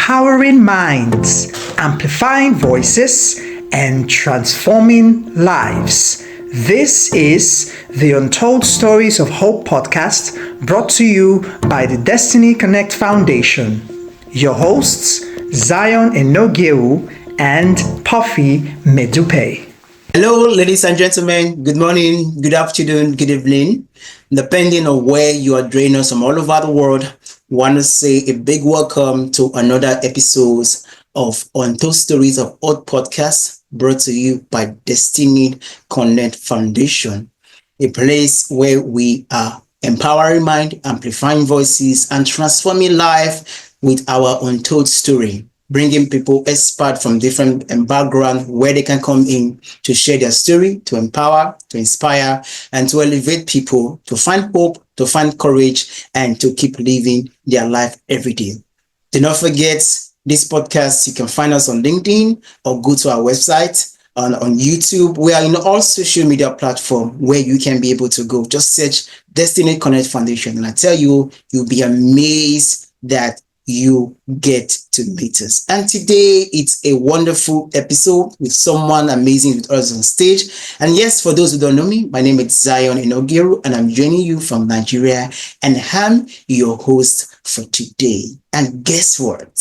empowering minds, amplifying voices, and transforming lives. This is the Untold Stories of Hope podcast, brought to you by the Destiny Connect Foundation. Your hosts, Zion Enoghiewu and Puffy Medupe. Hello, ladies and gentlemen. Good morning, good afternoon, good evening. Depending on where you are joining us from all over the world, want to say a big welcome to another episode of Untold Stories of Hope podcast, brought to you by Destiny Connect Foundation, a place where we are empowering mind, amplifying voices, and transforming life with our untold story, bringing people experts from different backgrounds where they can come in to share their story, to empower, to inspire, and to elevate people to find hope, to find courage, and to keep living their life every day. Do not forget this podcast. You can find us on LinkedIn or go to our website on YouTube. We are in all social media platforms where you can be able to go. Just search Destiny Connect Foundation. And I tell you, you'll be amazed that you get to meet us. And today it's a wonderful episode with someone amazing with us on stage. And yes, for those who don't know me, my name is Zion Enoghiewu, and I'm joining you from Nigeria, and I'm your host for today. And guess what?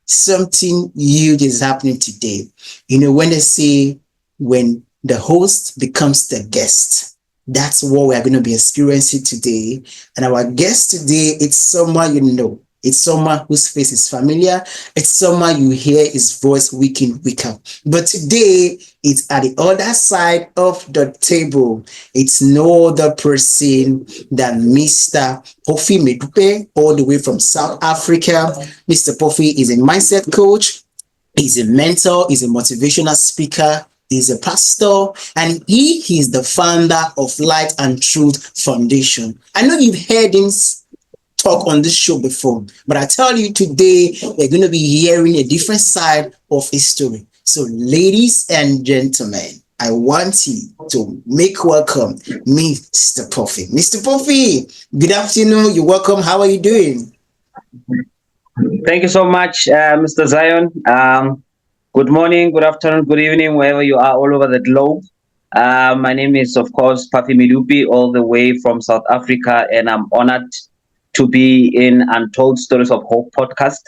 Something huge is happening today. You know, when they say when the host becomes the guest, that's what we are going to be experiencing today. And our guest today, it's someone you know. It's someone whose face is familiar. It's someone you hear his voice week in, week out. But today, it's at the other side of the table. It's no other person than Mr. Puffy Medupe, all the way from South Africa. Mr. Puffy is a mindset coach. He's a mentor. He's a motivational speaker. He's a pastor, and he is the founder of Light and Truth Foundation. I know you've heard him talk on this show before, but I tell you today, we're going to be hearing a different side of his story. So ladies and gentlemen, I want you to make welcome Mr. Puffy. Mr. Puffy, good afternoon. You're welcome. How are you doing? Thank you so much, Mr. Zion. Good morning, good afternoon, good evening, wherever you are all over the globe. My name is, of course, Puffy Medupe, all the way from South Africa, and I'm honored to be in Untold Stories of Hope podcast.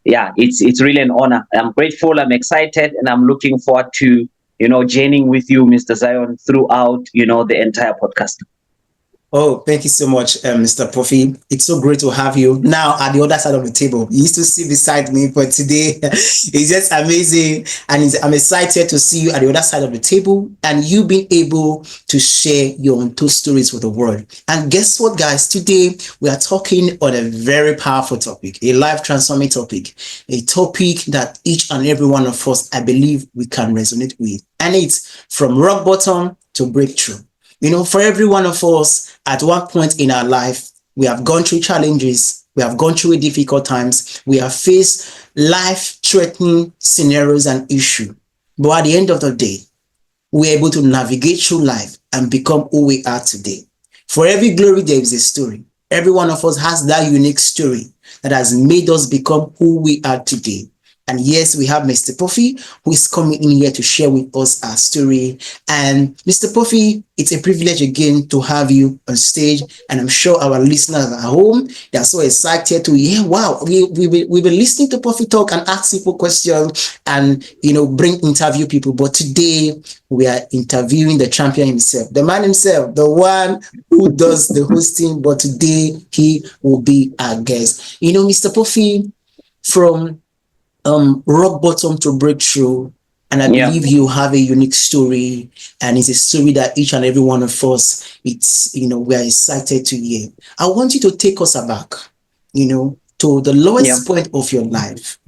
Yeah, it's really an honor. I'm grateful, I'm excited, and I'm looking forward to, journeying with you, Mr. Zion, throughout, the entire podcast. Oh, thank you so much, Mr. Puffy. It's so great to have you now at the other side of the table. You used to sit beside me, but today it's just amazing. And I'm excited to see you at the other side of the table and you being able to share your own two stories with the world. And guess what, guys? Today we are talking on a very powerful topic, a life-transforming topic, a topic that each and every one of us, I believe, we can resonate with. And it's from rock bottom to breakthrough. For every one of us, at one point in our life, we have gone through challenges, we have gone through difficult times, we have faced life-threatening scenarios and issues. But at the end of the day, we're able to navigate through life and become who we are today. For every glory, there is a story. Every one of us has that unique story that has made us become who we are today. And yes, we have Mr. Puffy, who is coming in here to share with us our story. And Mr. Puffy, it's a privilege again to have you on stage. And I'm sure our listeners at home, they are so excited to hear, wow, we've been listening to Puffy talk and ask people questions and, interview people. But today, we are interviewing the champion himself, the man himself, the one who does the hosting. But today, he will be our guest. Mr. Puffy, from rock bottom to breakthrough, and I believe you have a unique story, and it's a story that each and every one of us, we are excited to hear. I want you to take us aback, to the lowest point of your life,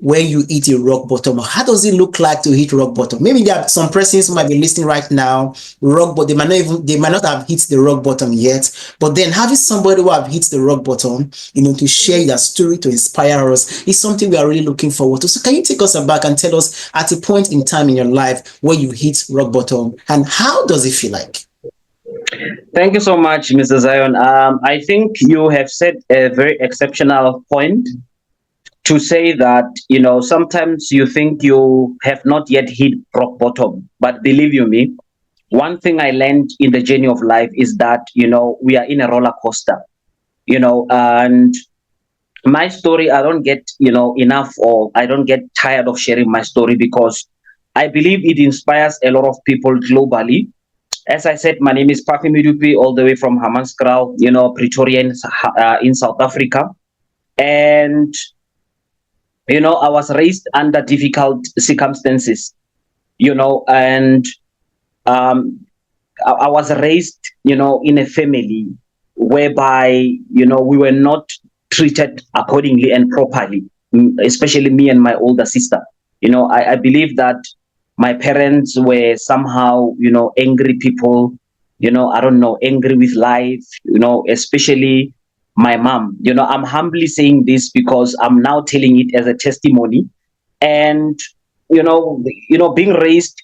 where you hit a rock bottom. How does it look like to hit rock bottom? Maybe there are some persons who might be listening right now, but they might not have hit the rock bottom yet. But then having somebody who have hit the rock bottom, to share their story, to inspire us, is something we are really looking forward to. So can you take us aback and tell us at a point in time in your life where you hit rock bottom, and how does it feel like? Thank you so much, Mr. Zion. I think you have said a very exceptional point. to say that, sometimes you think you have not yet hit rock bottom, but believe you me, one thing I learned in the journey of life is that, we are in a roller coaster, and my story, I don't get, enough, or I don't get tired of sharing my story, because I believe it inspires a lot of people globally. As I said, my name is Puffy Medupe, all the way from Hammanskraal, Pretoria in South Africa. And, I was raised under difficult circumstances, and I was raised, in a family whereby, we were not treated accordingly and properly, especially me and my older sister. I believe that my parents were somehow, angry people, I don't know, angry with life, especially my mom. I'm humbly saying this because I'm now telling it as a testimony. And, being raised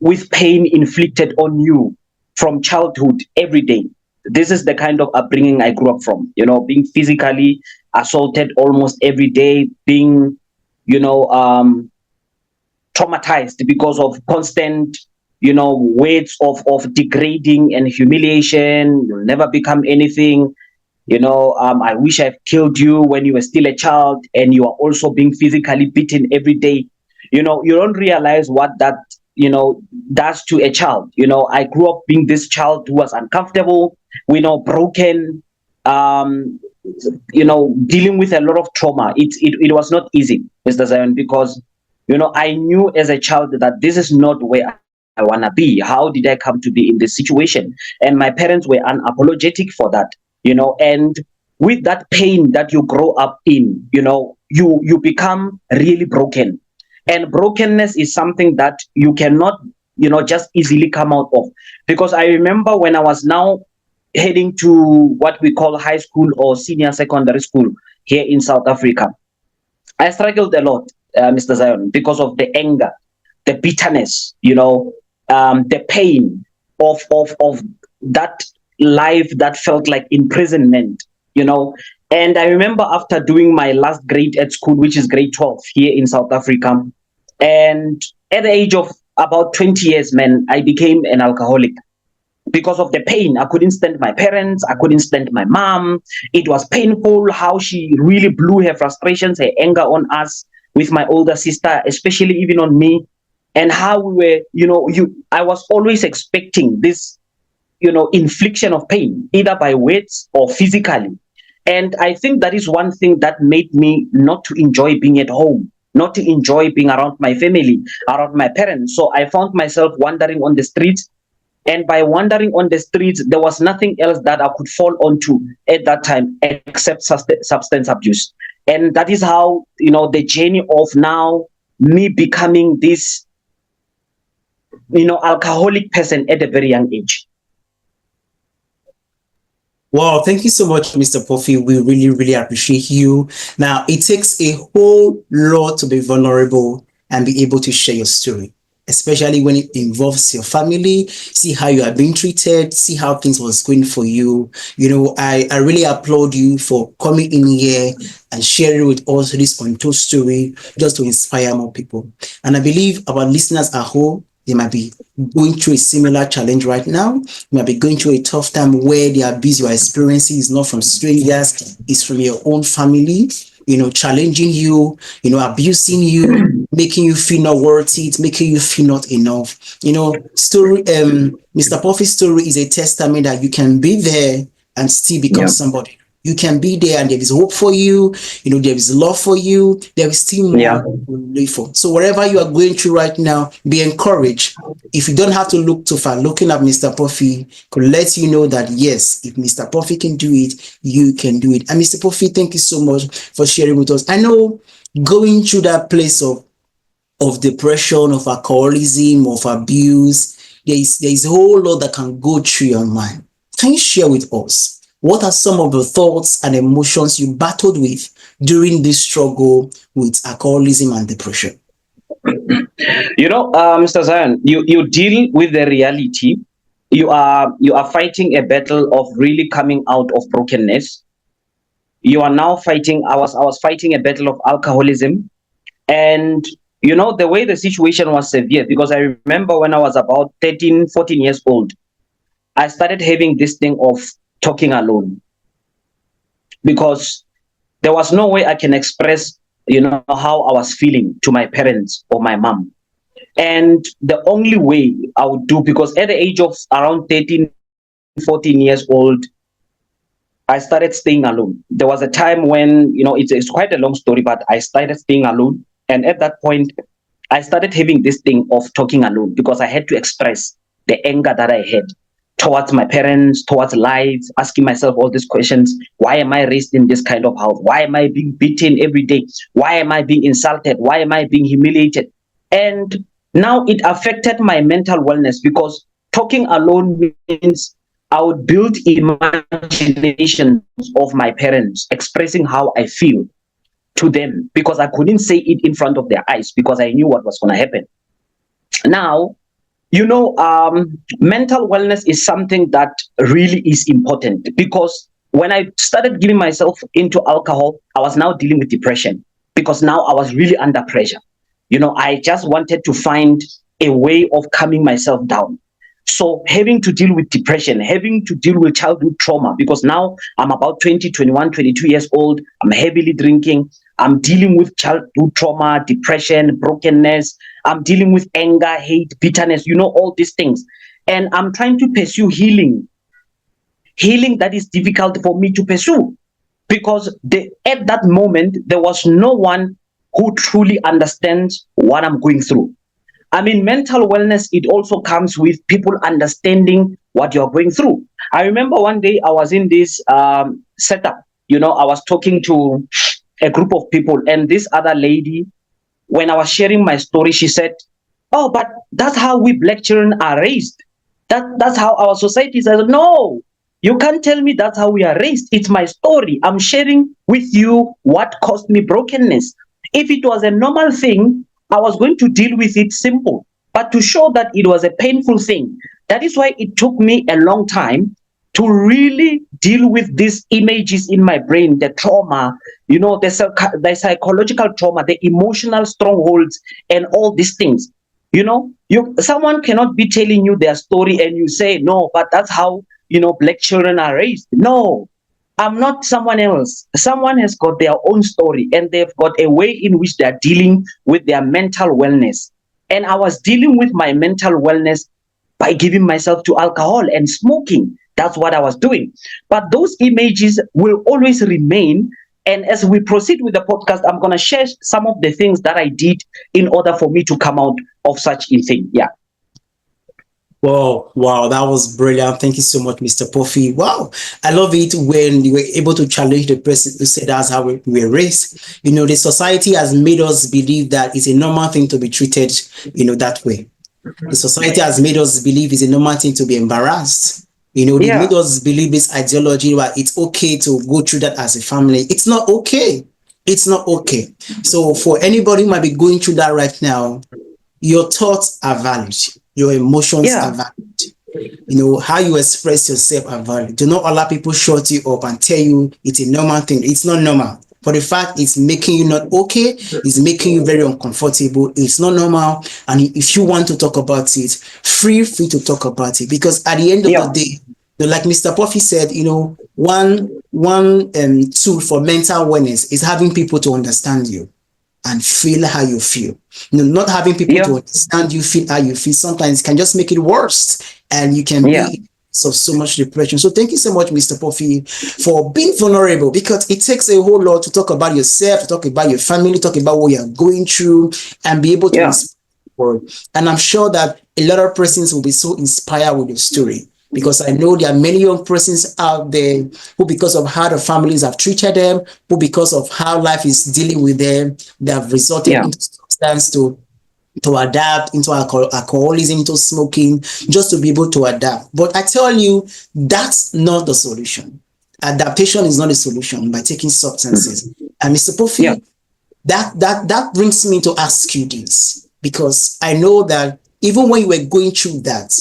with pain inflicted on you from childhood every day. This is the kind of upbringing I grew up from, being physically assaulted almost every day, being, traumatized because of constant, words of degrading and humiliation. You'll never become anything. I wish I've killed you when you were still a child, and you are also being physically beaten every day. You don't realize what that, does to a child. I grew up being this child who was uncomfortable, broken, dealing with a lot of trauma. It was not easy, Mr. Zion, because, I knew as a child that this is not where I want to be. How did I come to be in this situation? And my parents were unapologetic for that, and with that pain that you grow up in, you become really broken. And brokenness is something that you cannot, just easily come out of. Because I remember when I was now heading to what we call high school or senior secondary school here in South Africa, I struggled a lot, Mr. Zion, because of the anger, the bitterness, the pain of that life that felt like imprisonment, And I remember after doing my last grade at school, which is grade 12 here in South Africa, and at the age of about 20 years, man, I became an alcoholic because of the pain. I couldn't stand my parents. I couldn't stand my mom. It was painful how she really blew her frustrations, her anger on us with my older sister, especially even on me, and how we were, I was always expecting this, infliction of pain, either by words or physically. And I think that is one thing that made me not to enjoy being at home, not to enjoy being around my family, around my parents. So I found myself wandering on the streets. And by wandering on the streets, there was nothing else that I could fall onto at that time except substance abuse. And that is how, the journey of now me becoming this, alcoholic person at a very young age. Wow, thank you so much, Mr. Puffy. We really, really appreciate you. Now, it takes a whole lot to be vulnerable and be able to share your story, especially when it involves your family, see how you are being treated, see how things was going for you. I really applaud you for coming in here and sharing with us this untold story just to inspire more people. And I believe our listeners at home, they might be going through a similar challenge right now. They might be going through a tough time where the abuse you are experiencing is not from strangers, it's from your own family, challenging you, abusing you, making you feel not worth it, making you feel not enough. Story, Mr. Puffy's story is a testament that you can be there and still become somebody. You can be there and there is hope for you, there is love for you, there is still more to live for. So wherever you are going through right now, be encouraged. If you don't have to look too far, looking at Mr. Puffy could let you know that yes, if Mr. Puffy can do it, you can do it. And Mr. Puffy, thank you so much for sharing with us. I know going through that place of depression, of alcoholism, of abuse, there is a whole lot that can go through your mind. Can you share with us? What are some of the thoughts and emotions you battled with during this struggle with alcoholism and depression? Mr. Zion, you deal with the reality. You are fighting a battle of really coming out of brokenness. you are now fighting. I was fighting a battle of alcoholism, and you know the way the situation was severe, because I remember when I was about 13, 14 years old, I started having this thing of talking alone, because there was no way I can express, you know, how I was feeling to my parents or my mom. And the only way I would do, because at the age of around 13, 14 years old, I started staying alone. There was a time when, you know, it's quite a long story, but I started staying alone. And at that point, I started having this thing of talking alone, because I had to express the anger that I had towards my parents, towards life, asking myself all these questions. Why am I raised in this kind of house? Why am I being beaten every day? Why am I being insulted? Why am I being humiliated? And now it affected my mental wellness, because talking alone means I would build imaginations of my parents expressing how I feel to them, because I couldn't say it in front of their eyes, because I knew what was going to happen. Now, you know, mental wellness is something that really is important, because when I started giving myself into alcohol, I was now dealing with depression, because now I was really under pressure. You know, I just wanted to find a way of calming myself down. So having to deal with depression, having to deal with childhood trauma, because now I'm about 20, 21, 22 years old, I'm heavily drinking, I'm dealing with childhood trauma, depression, brokenness, I'm dealing with anger, hate, bitterness, you know, all these things. And I'm trying to pursue healing that is difficult for me to pursue, because at that moment, there was no one who truly understands what I'm going through. I mean, mental wellness, it also comes with people understanding what you're going through. I remember one day I was in this setup, you know, I was talking to a group of people, and this other lady, when I was sharing my story, she said, "Oh, but that's how we Black children are raised. That's how our society is." I said, "No, you can't tell me that's how we are raised. It's my story. I'm sharing with you what caused me brokenness. If it was a normal thing, I was going to deal with it simple. But to show that it was a painful thing, that is why it took me a long time to really deal with these images in my brain, the trauma, you know, the psychological trauma, the emotional strongholds, and all these things. You know, someone cannot be telling you their story and you say, no, but that's how, you know, Black children are raised. No, I'm not someone else. Someone has got their own story, and they've got a way in which they're dealing with their mental wellness. And I was dealing with my mental wellness by giving myself to alcohol and smoking. That's what I was doing. But those images will always remain. And as we proceed with the podcast, I'm going to share some of the things that I did in order for me to come out of such a thing. Yeah. Wow, that was brilliant. Thank you so much, Mr. Puffy. Wow, I love it when you were able to challenge the person who said that's how we were raised. You know, the society has made us believe that it's a normal thing to be treated, you know, that way. The society has made us believe it's a normal thing to be embarrassed. You know, they made us believe this ideology where it's okay to go through that as a family. It's not okay. It's not okay. So for anybody who might be going through that right now, your thoughts are valid. Your emotions are valid. You know, how you express yourself are valid. Do not allow people shut you up and tell you it's a normal thing. It's not normal. For the fact it's making you not okay, it's making you very uncomfortable. It's not normal. And if you want to talk about it, free to talk about it. Because at the end of the day, like Mr. Puffy said, you know, one tool for mental wellness is having people to understand you and feel how you feel. You know, not having people to understand you, feel how you feel, sometimes can just make it worse, and you can be so much depression. So thank you so much, Mr. Puffy, for being vulnerable, because it takes a whole lot to talk about yourself, to talk about your family, talk about what you're going through, and be able to inspire the world. And I'm sure that a lot of persons will be so inspired with your story, because I know there are many young persons out there who, because of how the families have treated them, who, because of how life is dealing with them, they have resorted into substance to adapt, into alcoholism, into smoking, just to be able to adapt. But I tell you, that's not the solution. Adaptation is not a solution by taking substances. And Mr. Puffy, that brings me to ask you this, because I know that even when you were going through that,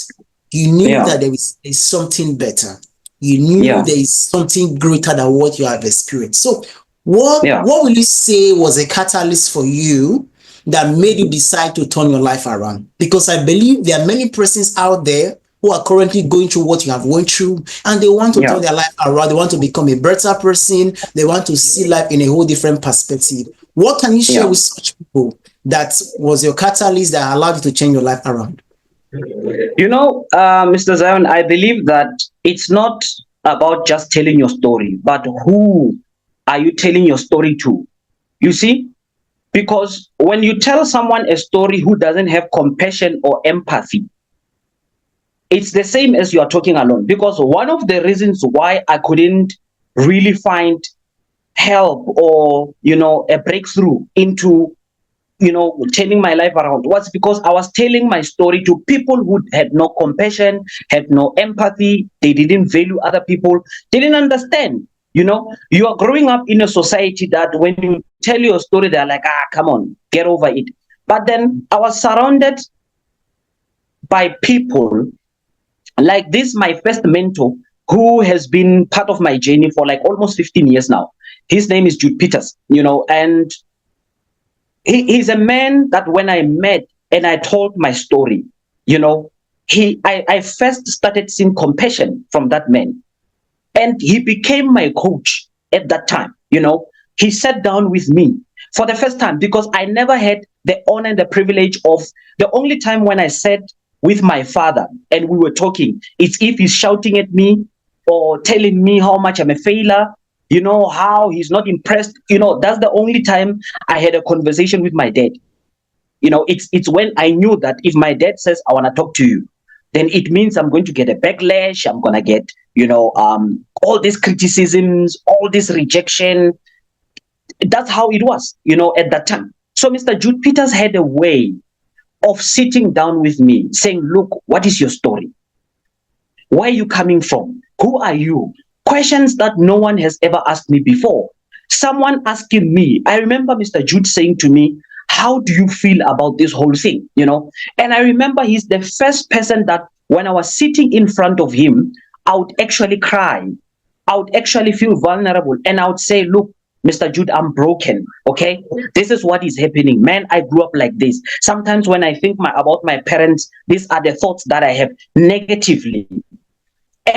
you knew that there is something better. You knew Yeah. there is something greater than what you have experienced. So what Yeah. will you say was a catalyst for you that made you decide to turn your life around? Because I believe there are many persons out there who are currently going through what you have went through, and they want to Yeah. turn their life around. They want to become a better person. They want to see life in a whole different perspective. What can you share Yeah. with such people that was your catalyst that allowed you to change your life around? You know, Mr. Zion, I believe that it's not about just telling your story, but who are you telling your story to? You see, because when you tell someone a story who doesn't have compassion or empathy, it's the same as you are talking alone. Because one of the reasons why I couldn't really find help or, a breakthrough into turning my life around was because I was telling my story to people who had no compassion, had no empathy. They didn't value other people, didn't understand. You are growing up in a society that when you tell your story, they're like, come on, get over it. But then I was surrounded by people like this, my first mentor, who has been part of my journey for like almost 15 years now. His name is 𝗷𝗵𝗀, and he's a man that when I met and I told my story, I first started seeing compassion from that man. And he became my coach at that time. He sat down with me for the first time because I never had the honor and the privilege of, the only time when I sat with my father and we were talking, it's if he's shouting at me or telling me how much I'm a failure, how he's not impressed. That's the only time I had a conversation with my dad. It's when I knew that if my dad says, I want to talk to you, then it means I'm going to get a backlash. I'm going to get, all these criticisms, all this rejection. That's how it was, at that time. So Mr. 𝗷𝗵𝗀 had a way of sitting down with me saying, look, what is your story? Where are you coming from? Who are you? Questions that no one has ever asked me before. Someone asking me, I remember Mr. Jude saying to me, how do you feel about this whole thing? And I remember he's the first person that when I was sitting in front of him, I would actually cry. I would actually feel vulnerable. And I would say, look, Mr. Jude, I'm broken. Okay. This is what is happening. Man, I grew up like this. Sometimes when I think about my parents, these are the thoughts that I have negatively.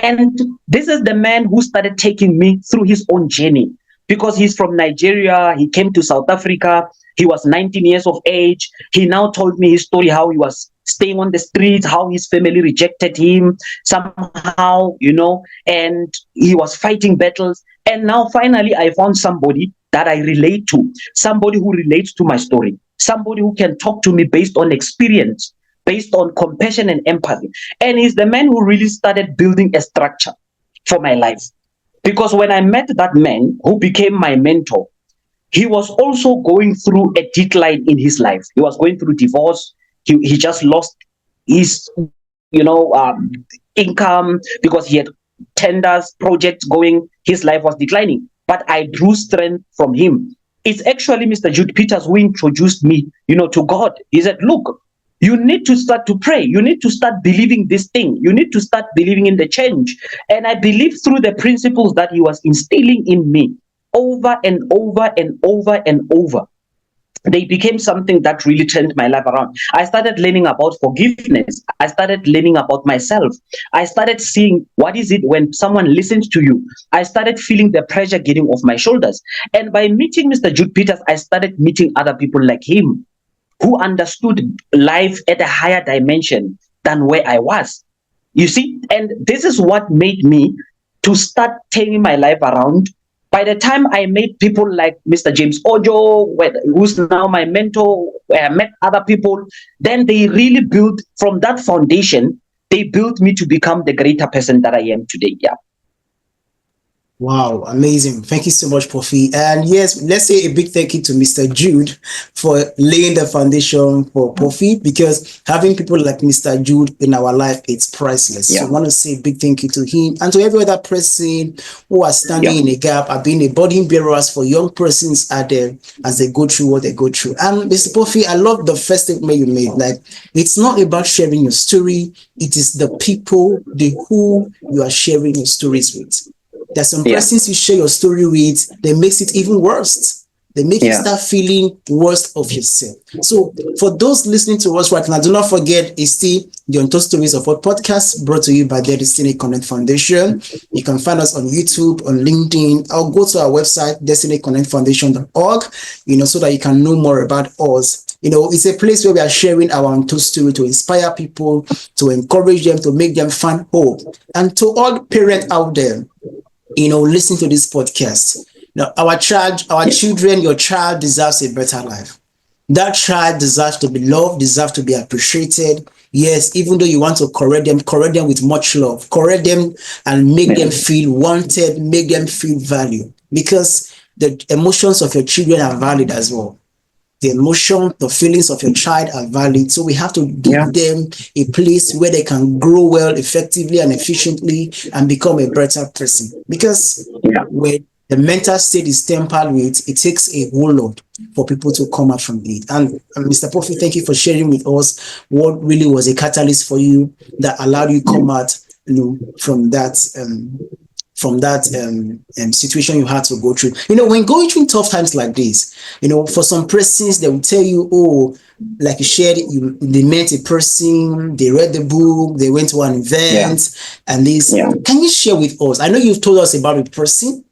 And this is the man who started taking me through his own journey, because he's from Nigeria. He came to South Africa. He was 19 years of age. He now told me his story, how he was staying on the streets, how his family rejected him somehow, and he was fighting battles. And now finally I found somebody that I relate to, somebody who relates to my story, somebody who can talk to me based on experience, based on compassion and empathy. And he's the man who really started building a structure for my life. Because when I met that man who became my mentor, he was also going through a decline in his life. He was going through divorce. He just lost his, income because he had tenders, projects going. His life was declining. But I drew strength from him. It's actually Mr. 𝗷𝗵𝗀 who introduced me, to God. He said, look, you need to start to pray. You need to start believing this thing. You need to start believing in the change. And I believe through the principles that he was instilling in me over and over and over and over, they became something that really turned my life around. I started learning about forgiveness. I started learning about myself. I started seeing what is it when someone listens to you. I started feeling the pressure getting off my shoulders. And by meeting Mr. 𝗷𝗵𝗀, I started meeting other people like him, who understood life at a higher dimension than where I was. You see, and this is what made me to start turning my life around. By the time I met people like Mr. James Ojo, who's now my mentor, where I met other people, then they really built, from that foundation, they built me to become the greater person that I am today. Yeah. Wow, amazing. Thank you so much, Puffy. And yes, let's say a big thank you to Mr. Jude for laying the foundation for Puffy, because having people like Mr. Jude in our life, it's priceless. So Yeah. I want to say a big thank you to him and to every other person who are Yeah. standing in a gap, are being a burden bearers for young persons out there as they go through what they go through. And Mr. Puffy, I love the first statement you made. Like, it's not about sharing your story, it is the people, the who you are sharing your stories with. There's some Yeah. persons you share your story with, they makes it even worse. They make you Yeah. start feeling worse of yourself. So for those listening to us right now, do not forget, it's still the Untold Stories of What podcast, brought to you by the Destiny Connect Foundation. You can find us on YouTube, on LinkedIn, or go to our website, destinyconnectfoundation.org, so that you can know more about us. It's a place where we are sharing our untold story to inspire people, to encourage them, to make them find hope. And to all parents out there, listen to this podcast. Now, our children, your child deserves a better life. That child deserves to be loved, deserves to be appreciated. Yes, even though you want to correct them with much love, correct them and make them feel wanted, make them feel valued. Because the emotions of your children are valid as well. The emotion, the feelings of your child are valid. So we have to give them a place where they can grow well, effectively and efficiently, and become a better person. Because when the mental state is tempered with, it takes a whole lot for people to come out from it. And Mr. Puffy, thank you for sharing with us what really was a catalyst for you that allowed you to come out, from that situation you had to go through. When going through tough times like this, for some persons, they will tell you, oh, like you shared, they met a person, they read the book, they went to an event, and this. Yeah. Can you share with us? I know you've told us about a person,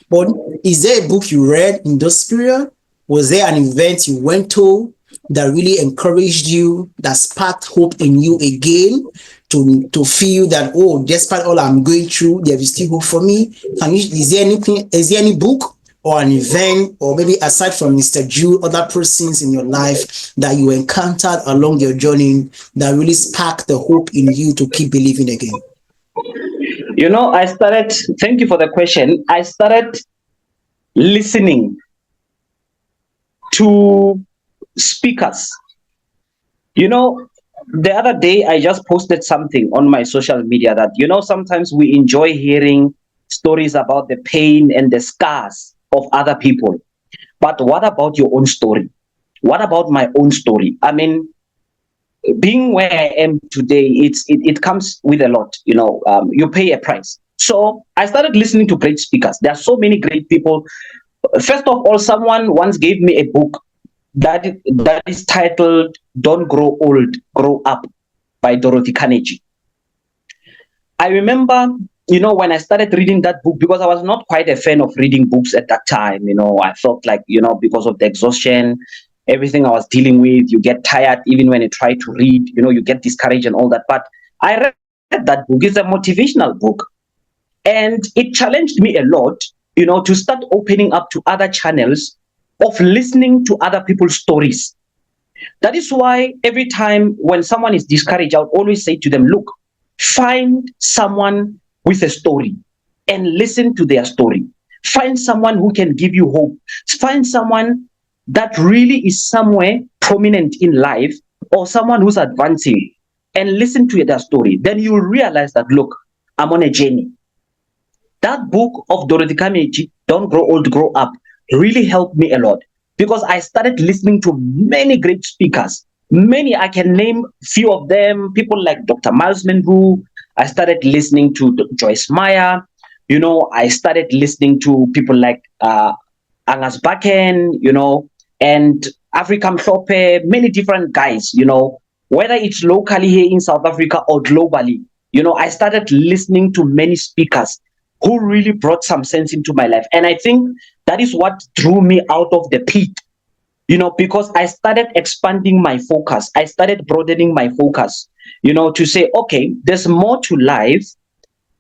but is there a book you read in this period? Was there an event you went to that really encouraged you, that sparked hope in you again, to feel that, oh, despite all I'm going through, there is still hope for me? Is there any book or an event, or maybe aside from Mr. Jude, other persons in your life that you encountered along your journey that really sparked the hope in you to keep believing again? Thank you for the question. I started listening to speakers. The other day I just posted something on my social media that, sometimes we enjoy hearing stories about the pain and the scars of other people. But what about your own story? What about my own story? I mean, being where I am today, it comes with a lot. You pay a price. So I started listening to great speakers. There are so many great people. First of all, someone once gave me a book that is titled "Don't Grow Old, Grow Up" by 𝗏𝗏 Carnegie. I remember, when I started reading that book, because I was not quite a fan of reading books at that time. I felt like, because of the exhaustion, everything I was dealing with, you get tired even when you try to read, you get discouraged and all that. But I read that book. It's a motivational book. And it challenged me a lot, to start opening up to other channels of listening to other people's stories. That is why every time when someone is discouraged, I would always say to them, look, find someone with a story and listen to their story. Find someone who can give you hope. Find someone that really is somewhere prominent in life, or someone who's advancing, and listen to their story. Then you'll realize that, look, I'm on a journey. That book of 𝗏𝗏 Carnegie, Don't Grow Old, Grow Up, really helped me a lot, because I started listening to many great speakers. Many, I can name few of them, people like Dr. Miles Monroe. I started listening to Joyce Meyer. I started listening to people like Angus Buchan, and 𝗏𝗏, many different guys, whether it's locally here in South Africa or globally. I started listening to many speakers who really brought some sense into my life. And I think that is what drew me out of the pit, because I started expanding my focus. I started broadening my focus, to say, okay, there's more to life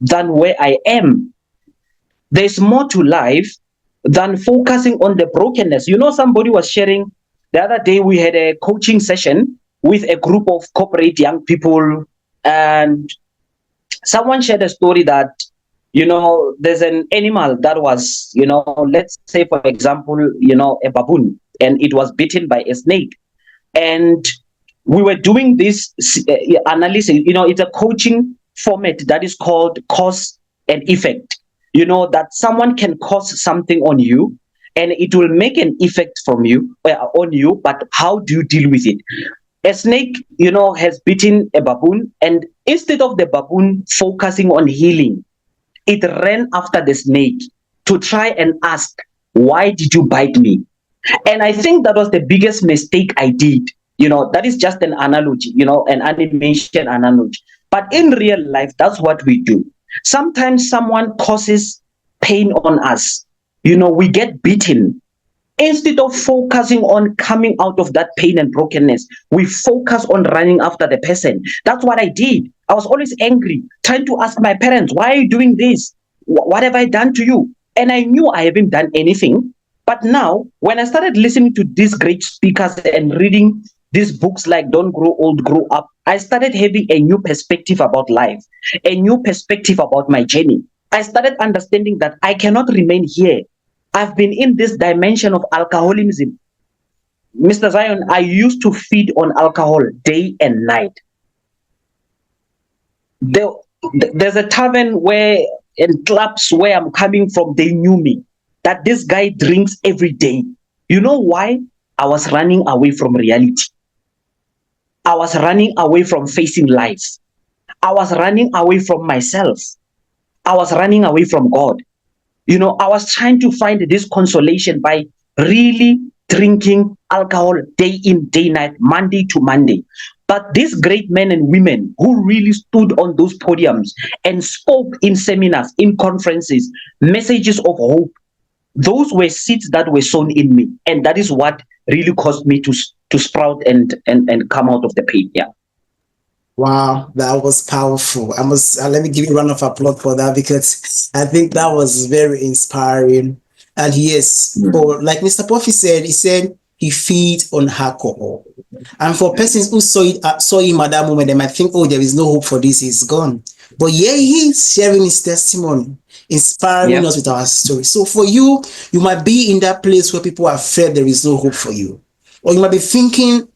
than where I am. There's more to life than focusing on the brokenness. Somebody was sharing the other day, we had a coaching session with a group of corporate young people, and someone shared a story that there's an animal that was, let's say, for example, a baboon, and it was bitten by a snake. And we were doing this analysis. It's a coaching format that is called cause and effect. That someone can cause something on you and it will make an effect from you on you, but how do you deal with it? A snake, has bitten a baboon, and instead of the baboon focusing on healing, it ran after the snake to try and ask, why did you bite me? And I think that was the biggest mistake I did. That is just an analogy, an animation analogy. But in real life, that's what we do. Sometimes someone causes pain on us. We get beaten. Instead of focusing on coming out of that pain and brokenness, we focus on running after the person. That's what I did. I was always angry, trying to ask my parents, why are you doing this? What have I done to you? And I knew I haven't done anything. But now, when I started listening to these great speakers and reading these books like Don't Grow Old, Grow Up, I started having a new perspective about life, a new perspective about my journey. I started understanding that I cannot remain here. I've been in this dimension of alcoholism. Mr. Zion, I used to feed on alcohol day and night. There's a tavern in clubs where I'm coming from, they knew me, that this guy drinks every day. You know why? I was running away from reality. I was running away from facing life. I was running away from myself. I was running away from God. I was trying to find this consolation by really drinking alcohol day in, day night, Monday to Monday. But these great men and women who really stood on those podiums and spoke in seminars, in conferences, messages of hope, those were seeds that were sown in me. And that is what really caused me to sprout and come out of the pain. Yeah. Wow, that was powerful. Let me give you a round of applause for that, because I think that was very inspiring. And yes, like Mr. Puffy said, he said he feeds on alcohol. And for persons who saw him at that moment, they might think, oh, there is no hope for this, he's gone. But yeah, he's sharing his testimony, inspiring us with our story. So for you, you might be in that place where people are afraid there is no hope for you. Or you might be thinking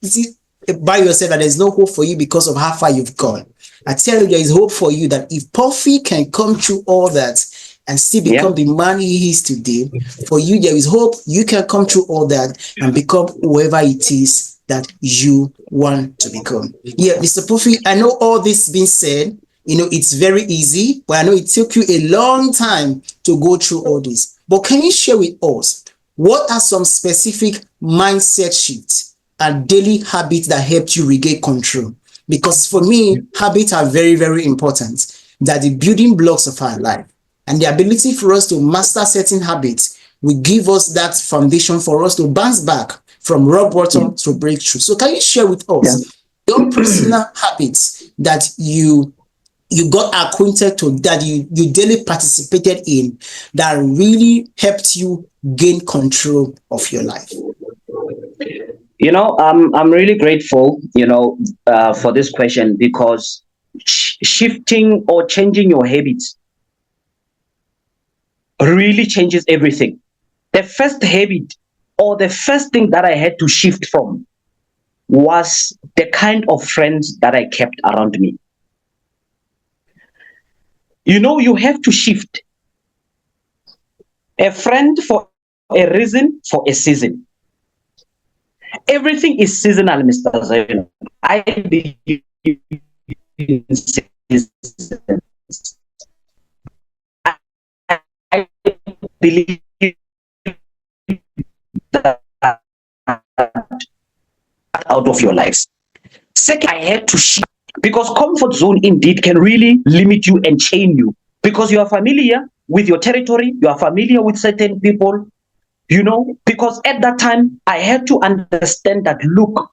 by yourself that there's no hope for you because of how far you've gone. I tell you, there is hope for you, that if Puffy can come through all that and still become the man he is today, for you, there is hope. You can come through all that and become whoever it is that you want to become. Yeah, Mr. Puffy, I know all this being said, it's very easy, but I know it took you a long time to go through all this. But can you share with us, what are some specific mindset shifts and daily habits that helped you regain control? Because for me, habits are very, very important. They're the building blocks of our life. And the ability for us to master certain habits will give us that foundation for us to bounce back from rock bottom to breakthrough. So can you share with us your personal habits that you got acquainted to, that you daily participated in, that really helped you gain control of your life? I'm really grateful, for this question, because shifting or changing your habits really changes everything. The first habit, or the first thing that I had to shift from, was the kind of friends that I kept around me. You have to shift. A friend for a reason, for a season. Everything is seasonal, Mr. Zion. I believe in seasons. I believe that out of your lives. Second, I had to shift, because comfort zone indeed can really limit you and chain you, because you are familiar with your territory, you are familiar with certain people, because at that time I had to understand that, look,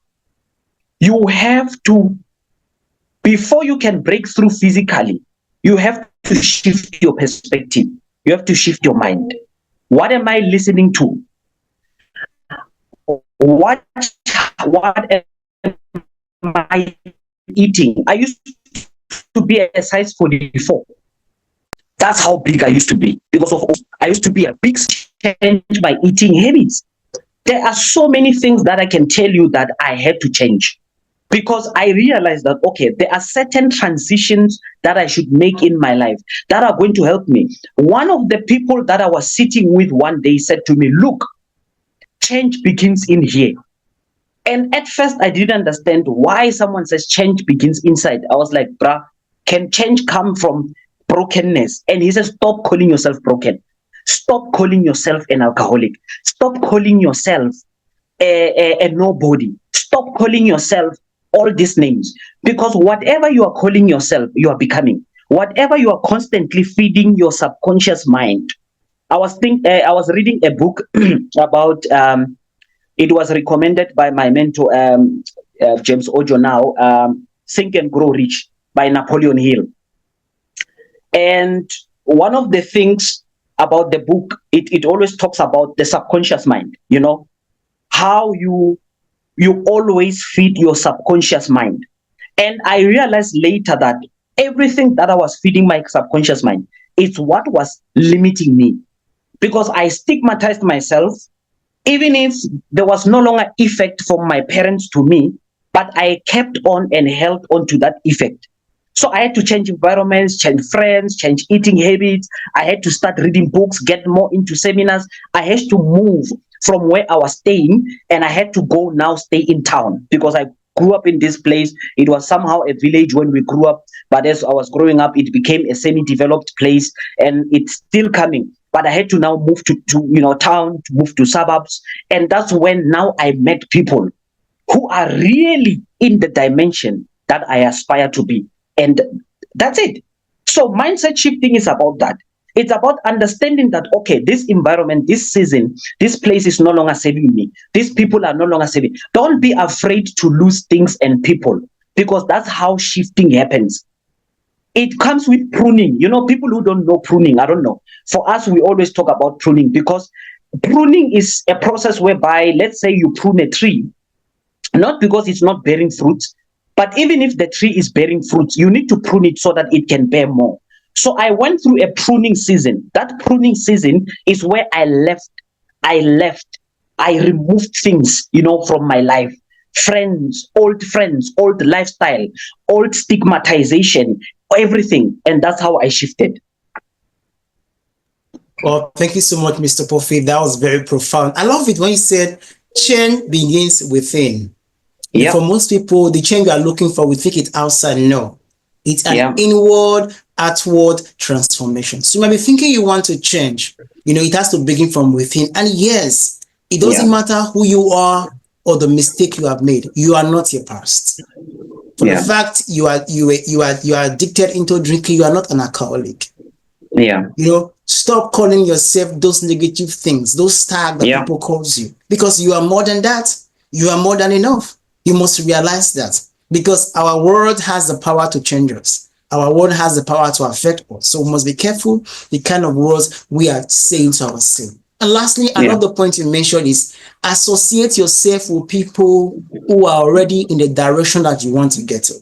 you have to, before you can break through physically, you have to shift your perspective. You have to shift your mind. What am I listening to? What am I eating? I used to be a size 44. That's how big I used to be. Because of I used to be a big change by eating habits. There are so many things that I can tell you that I had to change, because I realized that, okay, there are certain transitions that I should make in my life that are going to help me. One of the people that I was sitting with one day said to me, look, change begins in here. And at first, I didn't understand why someone says change begins inside. I was like, bruh, can change come from brokenness? And he says, stop calling yourself broken. Stop calling yourself an alcoholic. Stop calling yourself a nobody. Stop calling yourself all these names. Because whatever you are calling yourself, you are becoming. Whatever you are constantly feeding your subconscious mind. I was reading a book about, it was recommended by my mentor, James Ojo now, Think and Grow Rich by Napoleon Hill. And one of the things about the book, it always talks about the subconscious mind, you know, how you always feed your subconscious mind. And I realized later that everything that I was feeding my subconscious mind is what was limiting me, because I stigmatized myself, even if there was no longer effect from my parents to me, but I kept on and held on to that effect. So I had to change environments, change friends, change eating habits. I had to start reading books, get more into seminars. I had to move from where I was staying, and I had to go now stay in town, because I grew up in this place. It was somehow a village when we grew up, but as I was growing up, it became a semi-developed place, and it's still coming. But I had to now move to town, to move to suburbs. And that's when now I met people who are really in the dimension that I aspire to be. And that's it. So mindset shifting is about that. It's about understanding that, okay, this environment, this season, this place is no longer saving me. These people are no longer saving. Don't be afraid to lose things and people, because that's how shifting happens. It comes with pruning. You know, people who don't know pruning, I don't know. For us, we always talk about pruning, because pruning is a process whereby, let's say you prune a tree, not because it's not bearing fruits, but even if the tree is bearing fruits, you need to prune it so that it can bear more. So I went through a pruning season. That pruning season is where I removed things, from my life. Friends, old lifestyle, old stigmatization, everything. And that's how I shifted. Well, thank you so much, Mr. Puffy. That was very profound. I love it when you said change begins within. Yep. For most people, the change we are looking for, we think it's outside. No, it's an inward, outward transformation. So you might be thinking you want to change. It has to begin from within. And yes, it doesn't matter who you are or the mistake you have made. You are not your past. For the fact you are addicted into drinking, you are not an alcoholic. Yeah. Stop calling yourself those negative things, those tags that people calls you, because you are more than that. You are more than enough. You must realize that, because our world has the power to change us. Our world has the power to affect us. So we must be careful the kind of words we are saying to ourselves. And lastly, another point you mentioned is associate yourself with people who are already in the direction that you want to get to.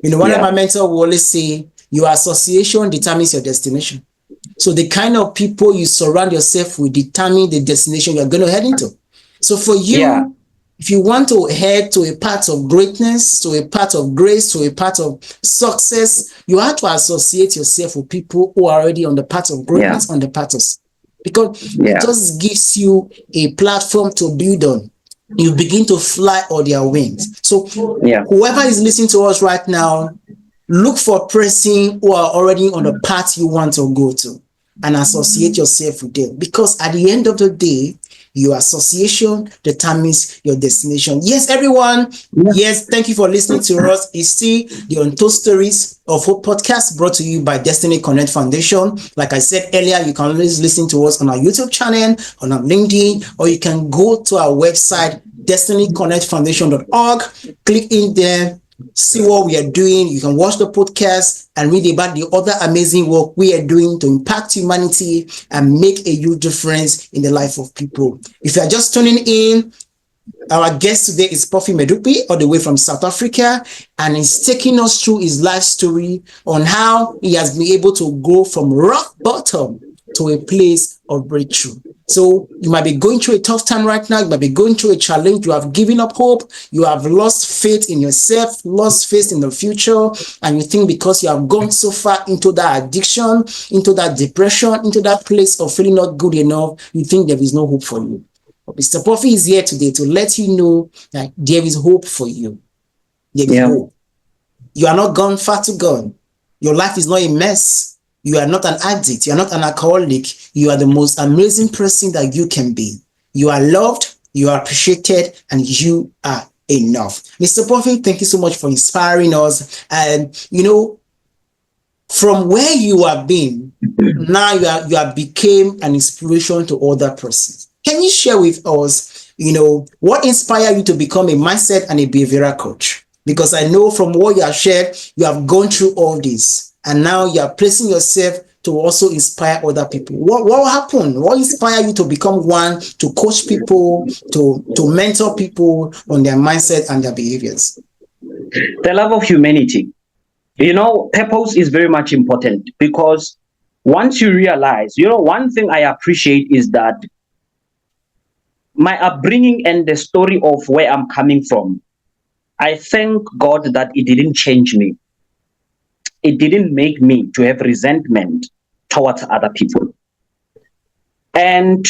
One of my mentors will always say, your association determines your destination. So the kind of people you surround yourself with determine the destination you're going to head into. So for you, if you want to head to a path of greatness, to a path of grace, to a path of success, you have to associate yourself with people who are already on the path of greatness, on the path of, because it just gives you a platform to build on. You begin to fly on their wings. So whoever is listening to us right now, look for person who are already on the path you want to go to and associate yourself with them. Because at the end of the day, your association determines your destination. Yes, everyone. Yes, thank you for listening to us. It's still the Untold Stories of Hope podcast, brought to you by Destiny Connect Foundation. Like I said earlier, you can always listen to us on our YouTube channel, on our LinkedIn, or you can go to our website, destinyconnectfoundation.org. Click in there, see what we are doing. You can watch the podcast and read about the other amazing work we are doing to impact humanity and make a huge difference in the life of people. If you are just tuning in, Our guest today is Puffy Medupe, all the way from South Africa, and he's taking us through his life story on how he has been able to go from rock bottom to a place of breakthrough. So you might be going through a tough time right now. You might be going through a challenge. You have given up hope. You have lost faith in yourself, lost faith in the future. And you think because you have gone so far into that addiction, into that depression, into that place of feeling not good enough, you think there is no hope for you. But Mr. Puffy is here today to let you know that there is hope for you. There is hope. You are not gone, far too gone. Your life is not a mess. You are not an addict. You are not an alcoholic. You are the most amazing person that you can be. You are loved, you are appreciated, and you are enough. Mr. Puffy, thank you so much for inspiring us. And, you know, from where you have been, now you have become an inspiration to other persons. Can you share with us, you know, what inspired you to become a mindset and a behavioral coach? Because I know from what you have shared, you have gone through all this. And now you are placing yourself to also inspire other people. What happened? What inspired you to become one, to coach people, to mentor people on their mindset and their behaviors? The love of humanity. You know, purpose is very much important, because once you realize, you know, one thing I appreciate is that my upbringing and the story of where I'm coming from, I thank God that it didn't change me. It didn't make me to have resentment towards other people. And,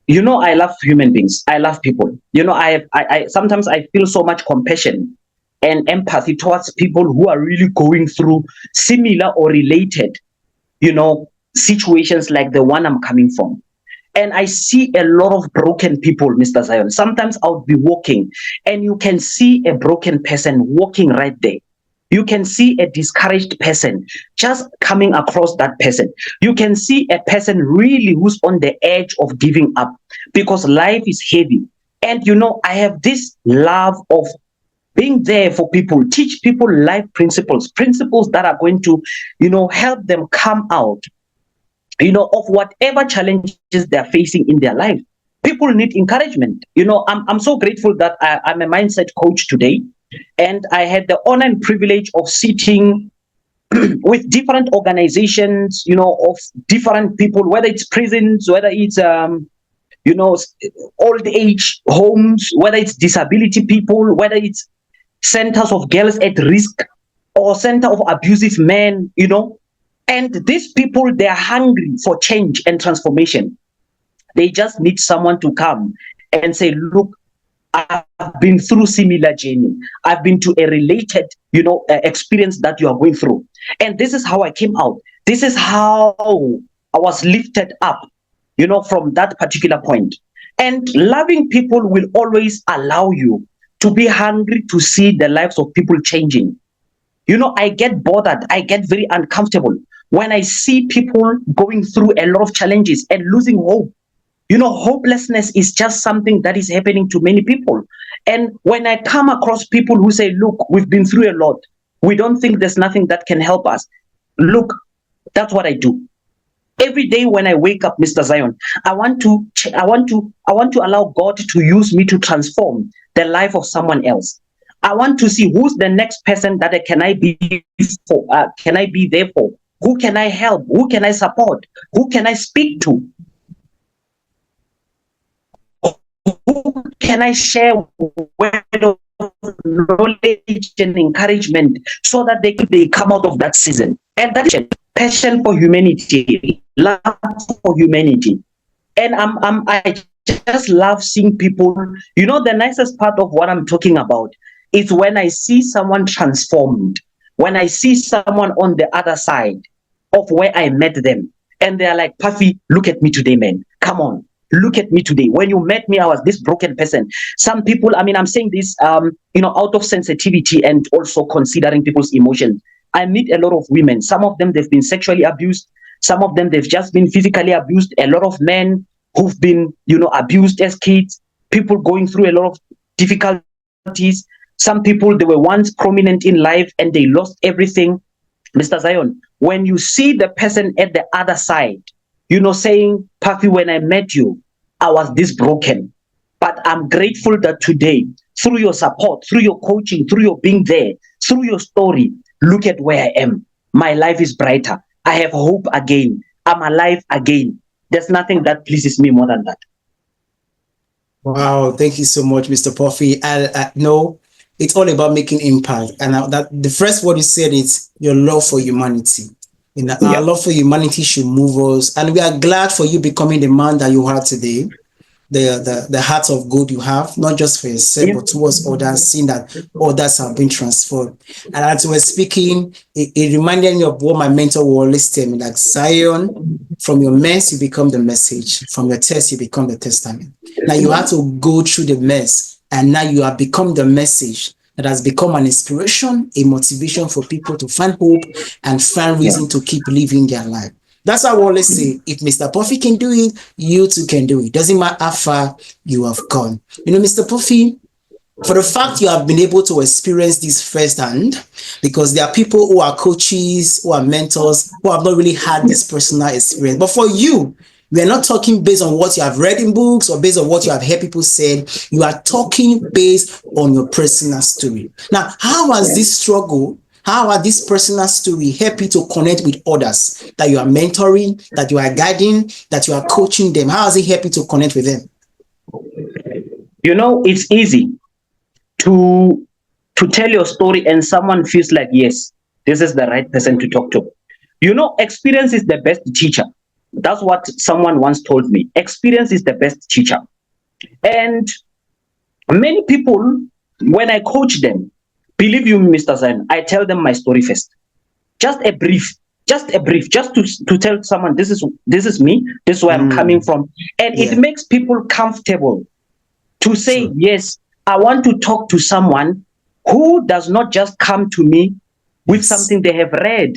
you know, I love human beings. I love people. You know, I sometimes I feel so much compassion and empathy towards people who are really going through similar or related, you know, situations like the one I'm coming from. And I see a lot of broken people, Mr. Zion. Sometimes I'll be walking and you can see a broken person walking right there. You can see a discouraged person just coming across that person. You can see a person really who's on the edge of giving up because life is heavy. And, you know, I have this love of being there for people, teach people life principles that are going to, you know, help them come out, you know, of whatever challenges they're facing in their life. People need encouragement. You know, I'm so grateful that I'm a mindset coach today. And I had the honor and privilege of sitting with different organizations, you know, of different people, whether it's prisons, whether it's, you know, old age homes, whether it's disability people, whether it's centers of girls at risk or center of abusive men, you know. And these people, they're hungry for change and transformation. They just need someone to come and say, look, I've been through similar journey. I've been to a related, you know, experience that you are going through. And this is how I came out. This is how I was lifted up, you know, from that particular point. And loving people will always allow you to be hungry to see the lives of people changing. You know, I get bothered. I get very uncomfortable when I see people going through a lot of challenges and losing hope. You know, hopelessness is just something that is happening to many people. And when I come across people who say, look, we've been through a lot, we don't think there's nothing that can help us. Look, that's what I do. Every day when I wake up, Mr. Zion, I want to allow God to use me to transform the life of someone else. I want to see who's the next person that can I be for, can I be there for? Who can I help? Who can I support? Who can I speak to? Who can I share word of knowledge and encouragement so that they come out of that season? And that is passion for humanity, love for humanity. And I just love seeing people. You know, the nicest part of what I'm talking about is when I see someone transformed, when I see someone on the other side of where I met them, and they're like, Puffy, look at me today, man. Come on. Look at me today. When you met me, I was this broken person. Some people, I mean, I'm saying this, you know, out of sensitivity and also considering people's emotions. I meet a lot of women. Some of them, they've been sexually abused. Some of them, they've just been physically abused. A lot of men who've been, you know, abused as kids. People going through a lot of difficulties. Some people, they were once prominent in life and they lost everything. Mr. Zion, when you see the person at the other side, you know, saying, Puffy, when I met you, I was this broken. But I'm grateful that today, through your support, through your coaching, through your being there, through your story, look at where I am. My life is brighter. I have hope again. I'm alive again. There's nothing that pleases me more than that. Wow, thank you so much, Mr. Puffy. I know it's all about making impact. And that the first word you said is your love for humanity. Our love for humanity should move us. And we are glad for you becoming the man that you are today. The heart of good you have, not just for yourself, but towards others, seeing that others have been transformed. And as we were speaking, it reminded me of what my mentor will always tell me, like, Zion, from your mess, you become the message. From your test, you become the testament. Now you have to go through the mess, and now you have become the message that has become an inspiration, a motivation for people to find hope and find reason to keep living their life. That's how I always say, if Mr. Puffy can do it, you too can do it. Doesn't matter how far you have gone. You know, Mr. Puffy, for the fact you have been able to experience this firsthand, because there are people who are coaches, who are mentors, who have not really had this personal experience. But for you, we are not talking based on what you have read in books or based on what you have heard people say. You are talking based on your personal story. Now, how has this struggle, how has this personal story helped you to connect with others that you are mentoring, that you are guiding, that you are coaching them? How has it helped you to connect with them? You know, it's easy to tell your story and someone feels like, yes, this is the right person to talk to. You know, experience is the best teacher. That's what someone once told me. Experience is the best teacher. And many people, when I coach them, believe you, Mr. Zain, I tell them my story first. Just a brief, just to tell someone, this is me, this is where I'm coming from. And it makes people comfortable to say, yes, I want to talk to someone who does not just come to me with something they have read,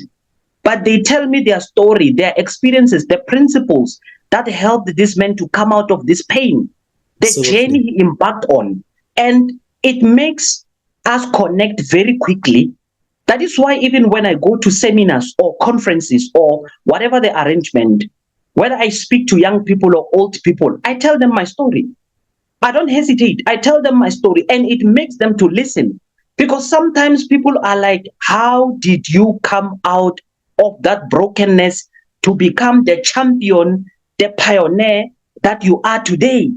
but they tell me their story, their experiences, the principles that helped this man to come out of this pain, the journey he embarked on. And it makes us connect very quickly. That is why even when I go to seminars or conferences or whatever the arrangement, whether I speak to young people or old people, I tell them my story. I don't hesitate. I tell them my story, and it makes them to listen. Because sometimes people are like, how did you come out of that brokenness to become the champion, the pioneer that you are today?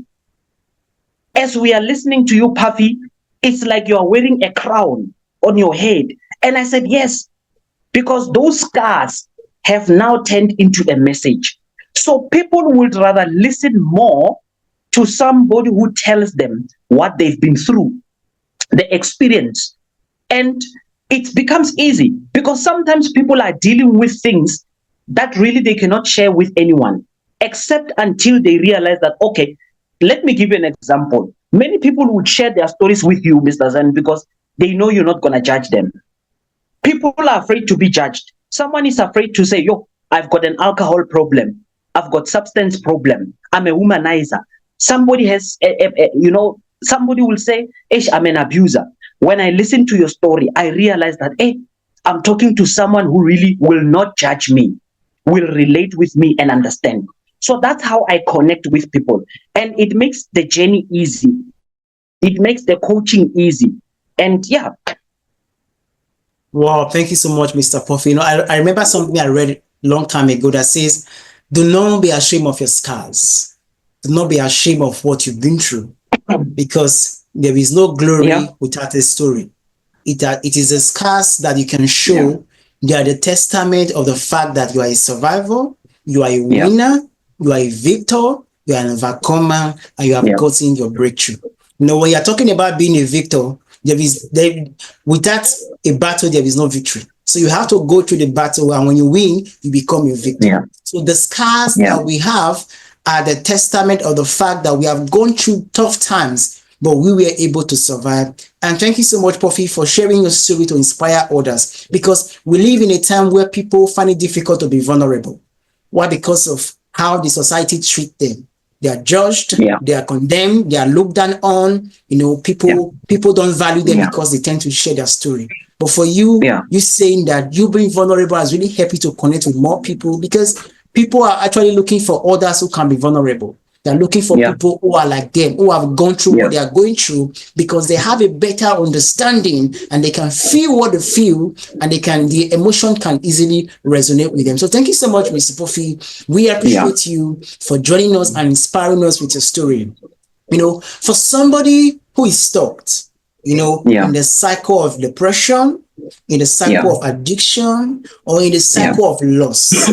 As we are listening to you, Puffy, it's like you are wearing a crown on your head. And I said, yes, because those scars have now turned into a message. So people would rather listen more to somebody who tells them what they've been through, the experience. And it becomes easy because sometimes people are dealing with things that really they cannot share with anyone, except until they realize that, okay, let me give you an example. Many people would share their stories with you, Mr. Zan, because they know you're not going to judge them. People are afraid to be judged. Someone is afraid to say, yo, I've got an alcohol problem. I've got substance problem. I'm a womanizer. Somebody has, somebody will say, I'm an abuser. When I listen to your story, I realize that, I'm talking to someone who really will not judge me, will relate with me and understand. So that's how I connect with people. And it makes the journey easy. It makes the coaching easy. And yeah. Wow, thank you so much, Mr. Puffy. You know, I remember something I read a long time ago that says, do not be ashamed of your scars. Do not be ashamed of what you've been through, because there is no glory without a story. It is the scars that you can show. They are the testament of the fact that you are a survivor, you are a winner, you are a victor, you are an overcomer, and you have gotten your breakthrough. You know, when you're talking about being a victor, without a battle, there is no victory. So you have to go through the battle, and when you win, you become a victor. So the scars that we have are the testament of the fact that we have gone through tough times, but we were able to survive. And thank you so much, Puffy, for sharing your story to inspire others, because we live in a time where people find it difficult to be vulnerable. Why? Because of how the society treats them. They are judged, they are condemned, they are looked down on. You know, people don't value them because they tend to share their story. But for you, you saying that you being vulnerable has really helped you to connect with more people, because people are actually looking for others who can be vulnerable. They're looking for people who are like them, who have gone through what they are going through, because they have a better understanding and they can feel what they feel, and the emotion can easily resonate with them. So thank you so much, Mr. Puffy. We appreciate you for joining us and inspiring us with your story. You know, for somebody who is stuck, you know, in the cycle of depression, in the cycle of addiction, or in the cycle of loss,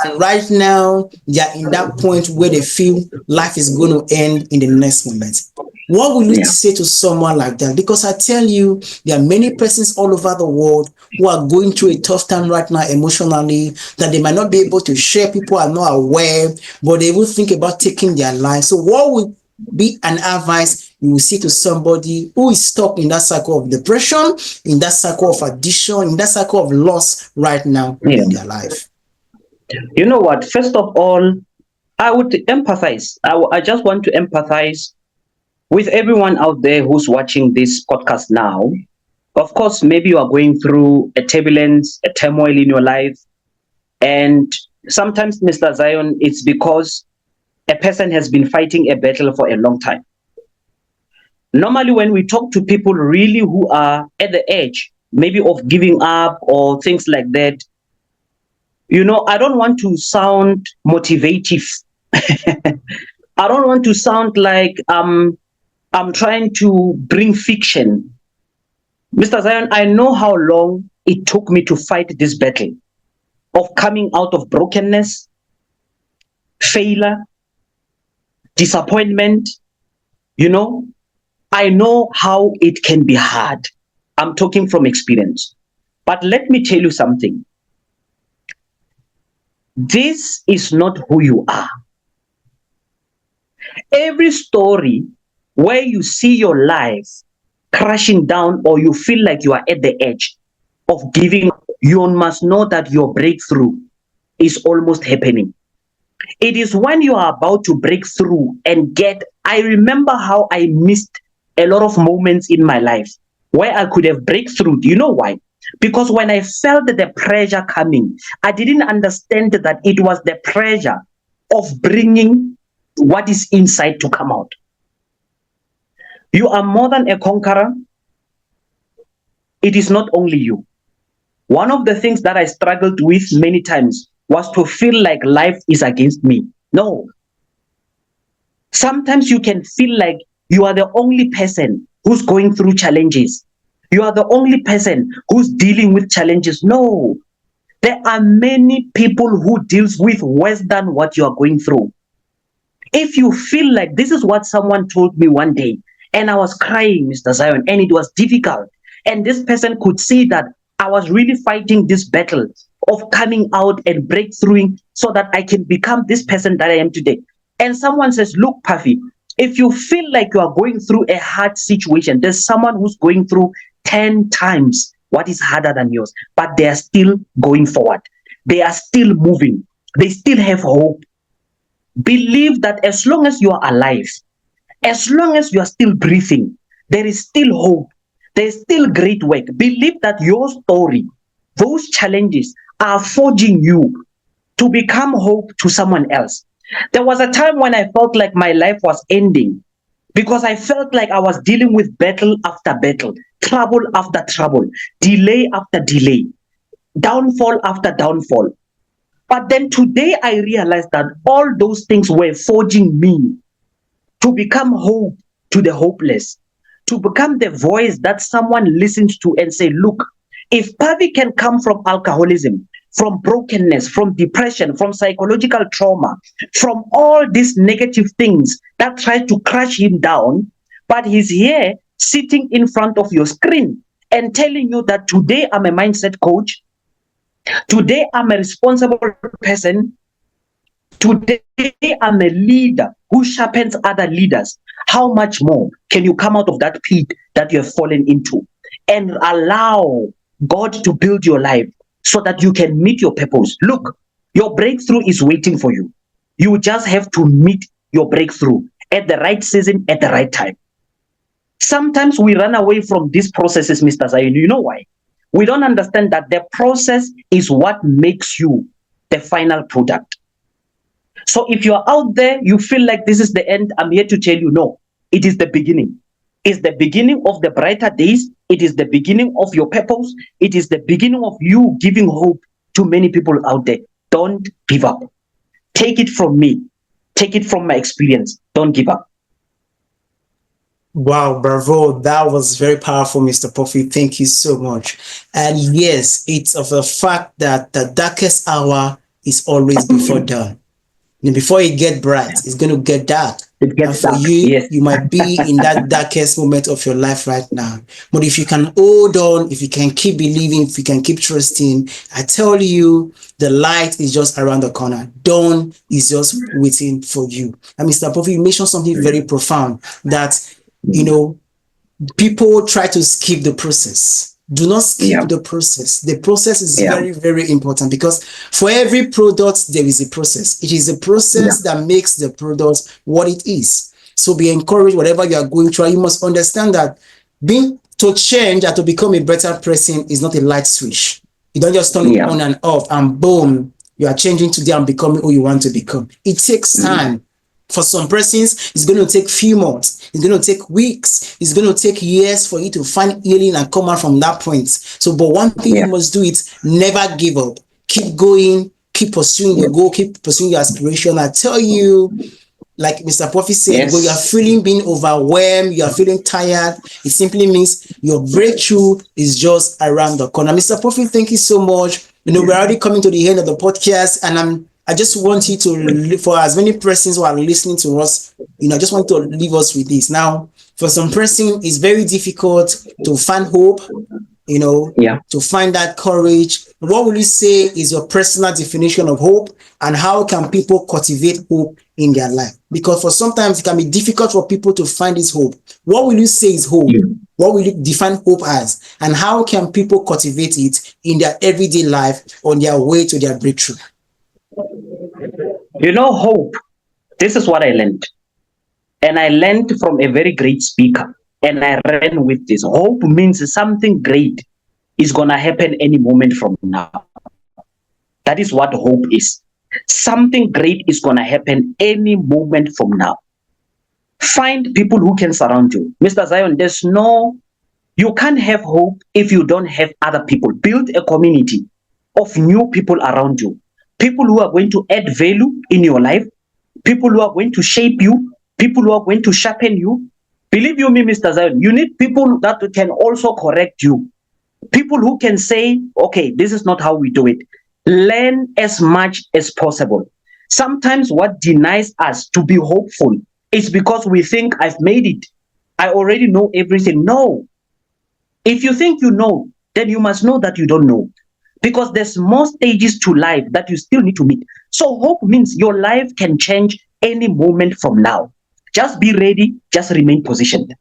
and right now they're in that point where they feel life is going to end in the next moment, what would you say to someone like that? Because I tell you, there are many persons all over the world who are going through a tough time right now emotionally, that they might not be able to share. People are not aware, but they will think about taking their life. So what would be an advice you will say to somebody who is stuck in that cycle of depression, in that cycle of addiction, in that cycle of loss right now in their life? You know what? First of all, I would empathize. I just want to empathize with everyone out there who's watching this podcast now. Of course, maybe you are going through a turbulence, a turmoil in your life. And sometimes, Mr. Zion, it's because a person has been fighting a battle for a long time. Normally, when we talk to people really who are at the edge, maybe of giving up or things like that, you know, I don't want to sound motivative. I don't want to sound like I'm trying to bring fiction. Mr. Zion, I know how long it took me to fight this battle of coming out of brokenness, failure, disappointment. You know, I know how it can be hard. I'm talking from experience. But let me tell you something. This is not who you are. Every story where you see your life crashing down, or you feel like you are at the edge of giving up, you must know that your breakthrough is almost happening. It is when you are about to break through and I remember how I missed a lot of moments in my life where I could have breakthrough. Do you know why? Because when I felt the pressure coming, I didn't understand that it was the pressure of bringing what is inside to come out. You are more than a conqueror. It is not only you. One of the things that I struggled with many times was to feel like life is against me. No. Sometimes you can feel like you are the only person who's going through challenges. You are the only person who's dealing with challenges. No. There are many people who deals with worse than what you are going through. If you feel like this is what someone told me one day, and I was crying, Mr. Zion, and it was difficult, and this person could see that I was really fighting this battle of coming out and breakthroughing so that I can become this person that I am today. And someone says, look, Puffy, if you feel like you are going through a hard situation, there's someone who's going through 10 times what is harder than yours, but they are still going forward. They are still moving. They still have hope. Believe that as long as you are alive, as long as you are still breathing, there is still hope. There is still great work. Believe that your story, those challenges are forging you to become hope to someone else. There was a time when I felt like my life was ending because I felt like I was dealing with battle after battle, trouble after trouble, delay after delay, downfall after downfall. But then today I realized that all those things were forging me to become hope to the hopeless, to become the voice that someone listens to and say, look, if Puffy can come from alcoholism, from brokenness, from depression, from psychological trauma, from all these negative things that try to crush him down, but he's here sitting in front of your screen and telling you that today I'm a mindset coach, today I'm a responsible person, today I'm a leader who sharpens other leaders. How much more can you come out of that pit that you have fallen into and allow God to build your life so that you can meet your purpose? Look, your breakthrough is waiting for you. You just have to meet your breakthrough at the right season, at the right time. Sometimes we run away from these processes, Mr. Zion. You know why? We don't understand that the process is what makes you the final product. So if you're out there, you feel like this is the end, I'm here to tell you, no, it is the beginning. It's the beginning of the brighter days. It is the beginning of your purpose. It is the beginning of you giving hope to many people out there. Don't give up. Take it from me. Take it from my experience. Don't give up. Wow, bravo. That was very powerful, Mr. Puffy. Thank you so much. And yes, it's of a fact that the darkest hour is always before dawn. And before it gets bright, it's going to get dark. It gets and for dark. you, Yes. you might be in that darkest moment of your life right now. But if you can hold on, if you can keep believing, if you can keep trusting, I tell you, the light is just around the corner. Dawn is just waiting for you. And Mr. Puffy, you mentioned something very profound, that, you know, people try to skip the process. Do not skip the process. The process is very, very important, because for every product, there is a process. It is a process that makes the product what it is. So be encouraged, whatever you are going through. You must understand that to change and to become a better person is not a light switch. You don't just turn it on and off and boom, you are changing today and becoming who you want to become. It takes time. For some persons, it's going to take few months. It's going to take weeks. It's going to take years for you to find healing and come out from that point. So, but one thing you must do is never give up. Keep going. Keep pursuing your goal. Keep pursuing your aspiration. I tell you, like Mr. Puffy said, when you are feeling being overwhelmed, you are feeling tired, it simply means your breakthrough is just around the corner. Mr. Puffy, thank you so much. You know, we're already coming to the end of the podcast, and I just want you to, for as many persons who are listening to us, you know, I just want to leave us with this. Now, for some person, it's very difficult to find hope, you know, to find that courage. What will you say is your personal definition of hope, and how can people cultivate hope in their life? Because for sometimes it can be difficult for people to find this hope. What will you say is hope? What will you define hope as? And how can people cultivate it in their everyday life on their way to their breakthrough? You know, hope, this is what I learned. And I learned from a very great speaker. And I ran with this. Hope means something great is going to happen any moment from now. That is what hope is. Something great is going to happen any moment from now. Find people who can surround you. Mr. Zion, you can't have hope if you don't have other people. Build a community of new people around you. People who are going to add value in your life, people who are going to shape you, people who are going to sharpen you. Believe you me, Mr. Zion, you need people that can also correct you. People who can say, okay, this is not how we do it. Learn as much as possible. Sometimes what denies us to be hopeful is because we think, I've made it. I already know everything. No. If you think you know, then you must know that you don't know. Because there's more stages to life that you still need to meet. So hope means your life can change any moment from now. Just be ready. Just remain positioned.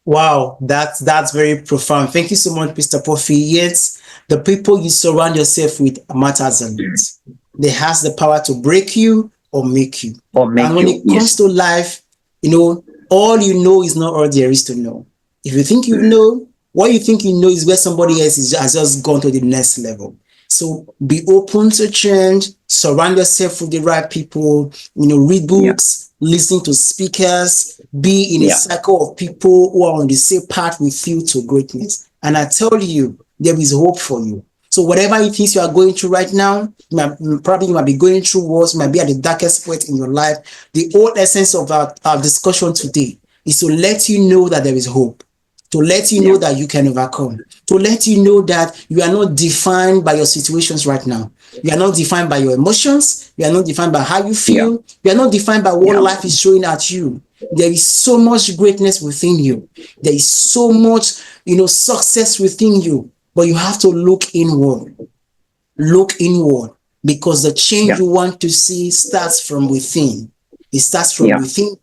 Wow, that's very profound. Thank you so much, Mr. Puffy. Yes, the people you surround yourself with matters a lot. They has the power to break you or make you. And when it comes to life, you know, all you know is not all there is to know. If you think you know, what you think you know is where somebody else has just gone to the next level. So be open to change, surround yourself with the right people, you know, read books, listen to speakers, be in a circle of people who are on the same path with you to greatness. And I tell you, there is hope for you. So whatever it is you are going through right now, you might be going through wars, might be at the darkest point in your life. The whole essence of our discussion today is to let you know that there is hope. To let you know that you can overcome. To let you know that you are not defined by your situations right now. You are not defined by your emotions. You are not defined by how you feel. You are not defined by what life is showing at you. There is so much greatness within you. There is so much, you know, success within you. But you have to look inward. Look inward. Because the change you want to see starts from within. It starts from within.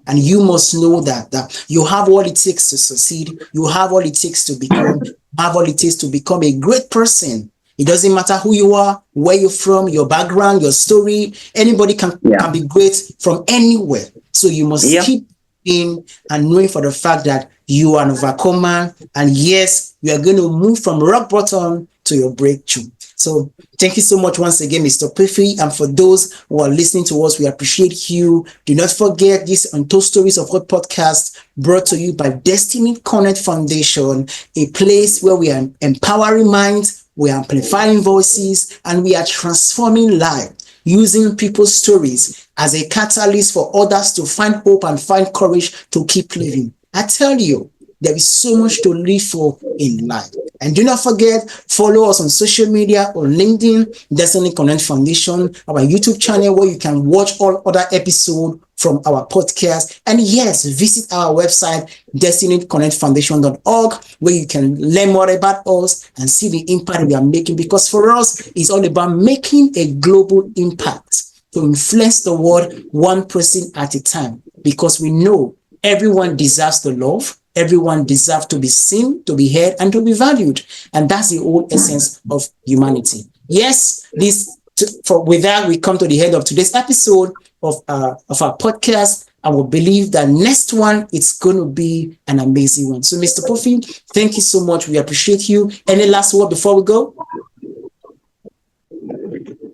And you must know that you have all it takes to succeed. You have all it takes to become. Have all it takes to become a great person. It doesn't matter who you are, where you're from, your background, your story. Anybody can be great from anywhere. So you must keep in and knowing for the fact that you are an overcomer. And yes, you are going to move from rock bottom to your breakthrough. So thank you so much once again, Mr. Puffy. And for those who are listening to us, we appreciate you. Do not forget this Untold Stories of Hope podcast brought to you by Destiny Connect Foundation, a place where we are empowering minds, we are amplifying voices, and we are transforming lives using people's stories as a catalyst for others to find hope and find courage to keep living. I tell you, there is so much to live for in life. And do not forget, follow us on social media, on LinkedIn, Destiny Connect Foundation, our YouTube channel where you can watch all other episodes from our podcast. And yes, visit our website, destinyconnectfoundation.org, where you can learn more about us and see the impact we are making. Because for us, it's all about making a global impact to influence the world one person at a time. Because we know everyone deserves the love. Everyone deserves to be seen, to be heard, and to be valued. And that's the whole essence of humanity. Yes, with that, we come to the end of today's episode of our podcast. I will believe that next one, it's going to be an amazing one. So, Mr. Puffy, thank you so much. We appreciate you. Any last word before we go?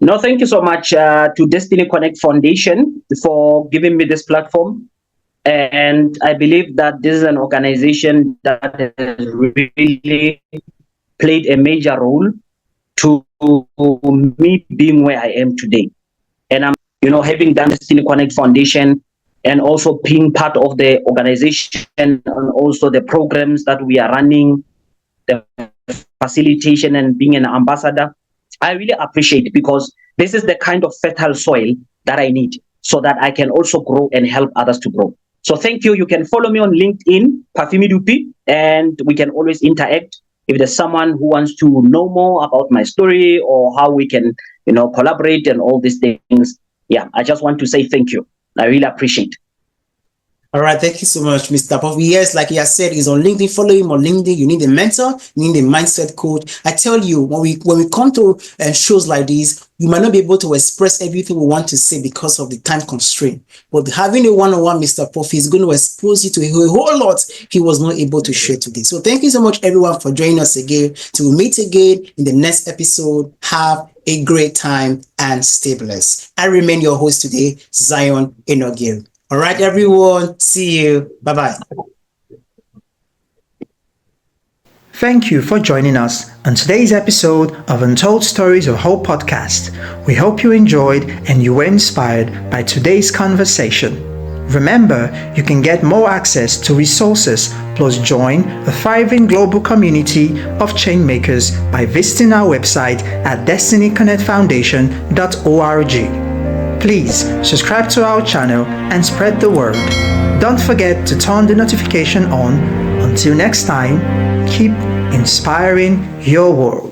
No, thank you so much to Destiny Connect Foundation for giving me this platform. And I believe that this is an organization that has really played a major role to me being where I am today. And I'm, having done Destiny Connect Foundation and also being part of the organization and also the programs that we are running, the facilitation and being an ambassador, I really appreciate it because this is the kind of fertile soil that I need so that I can also grow and help others to grow. So thank you. You can follow me on LinkedIn, Puffy Medupe, and we can always interact. If there's someone who wants to know more about my story or how we can, collaborate and all these things. Yeah, I just want to say thank you. I really appreciate it. All right, thank you so much, Mr. Puffy. Yes, like I said, he's on LinkedIn. Follow him on LinkedIn. You need a mentor, you need a mindset coach. I tell you, when we come to shows like these, you might not be able to express everything we want to say because of the time constraint. But having a one-on-one Mr. Puffy is going to expose you to a whole lot he was not able to share today. So thank you so much, everyone, for joining us again. Till we meet again in the next episode. Have a great time and stay blessed. I remain your host today, Zion Enogiel. All right, everyone. See you. Bye-bye. Thank you for joining us on today's episode of Untold Stories of Hope podcast. We hope you enjoyed and you were inspired by today's conversation. Remember, you can get more access to resources plus join a thriving global community of change makers by visiting our website at destinyconnectfoundation.org. Please subscribe to our channel and spread the word. Don't forget to turn the notification on. Until next time, keep inspiring your world.